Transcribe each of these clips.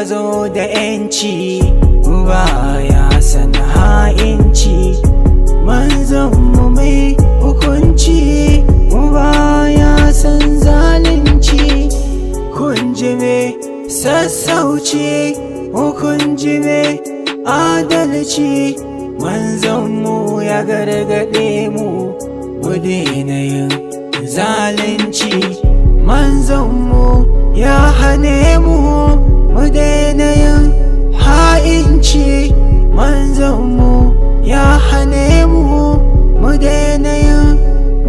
ya zo da yanci, baya san ha'inci. Manzanmu mai hukunci, baya san zalunci. Kun ji me sassauci, kun ji me adalci. Manzanmu ya gargaɗe mu, mu daina yin zalunci. Manzanmu ya hane mu, mu daina yin ha'inci. Manzanmu ya hane mu, mu daina yin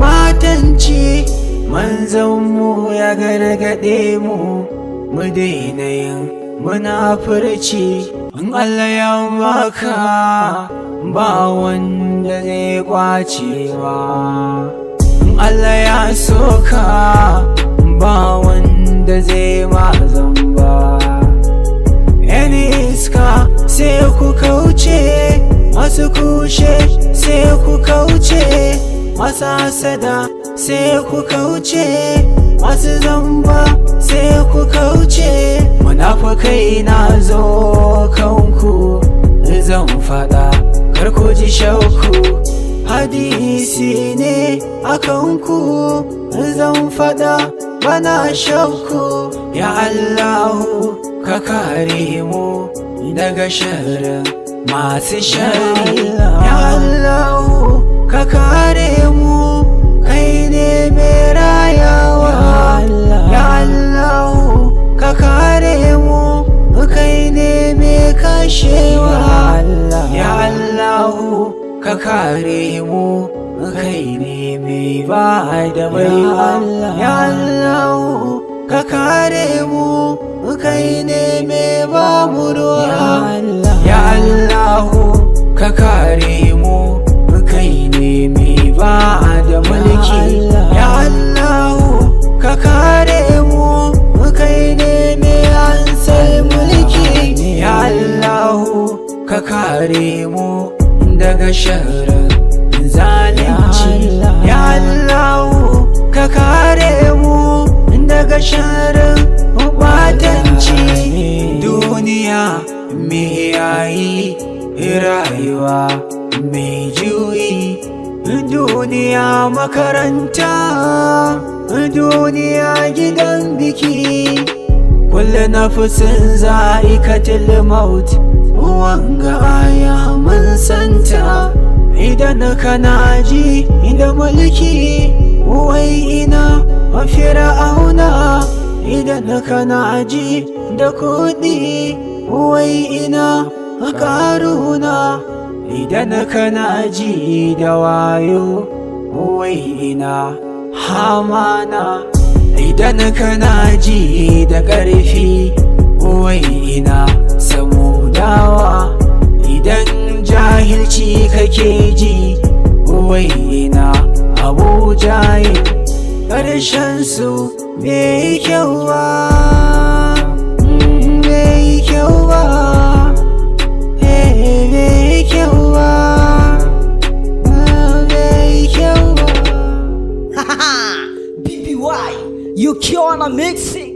matanci. Manzanmu ya gargaɗe mu, mu daina yin munafurci. In Allah ya baka, ba wanda zai kwacewa. In Allah ya soka, ba wanda zai ma zamba. Yani iska sai ku kauce, masu kushe sai ku kauce, masu hasada sai ku kauce, masu zamba sai ku kauce. Munafukai na zo kanku, zan faɗa kar ku ji shauku. Hadisi ne a kanku, zan faɗa bana shauku. Ya Allahu ka kare mu daga sharrin masu shari. Ya Allahu ka kare mu, kai ne mai rayawa. Ya Allahu ka kare mu, kai ne mai kashewa. Ya Allahu ka kare mu, kai ne mai ba da baiwa. Ya Allahu ka kare mu, kai ne mai ba mu ruwa. Ya Allahu ka kare mu, kai ne mai ba da mulki. Ya Allahu ka kare mu, kai ne mai ansar mulki. Ya Allahu ka kare mu daga sharrin zalunci. Ya Allahu ka kare mu daga sharrin batanci. Duniya me yayi, rayuwa mai juyi. Duniya makaranta, duniya gidan biki. Kullu nafsin za'ikatul maut, wanga aya mun santa. Idan kana ji da mulki, wai ina fir'auna. Idan kana ji da kuɗi, wai ina karuna. Idan kana ji da wayo, wai ina hamana. Idan kana ji da ƙarfi, wai ina samudawa. Idan jahilci kake ji, wai ina Abu Jahil. Ƙarshen su bai kyau ba, bai kyau ba, bai kyau ba, bai kyau ba. BBY, you kill on a mixing.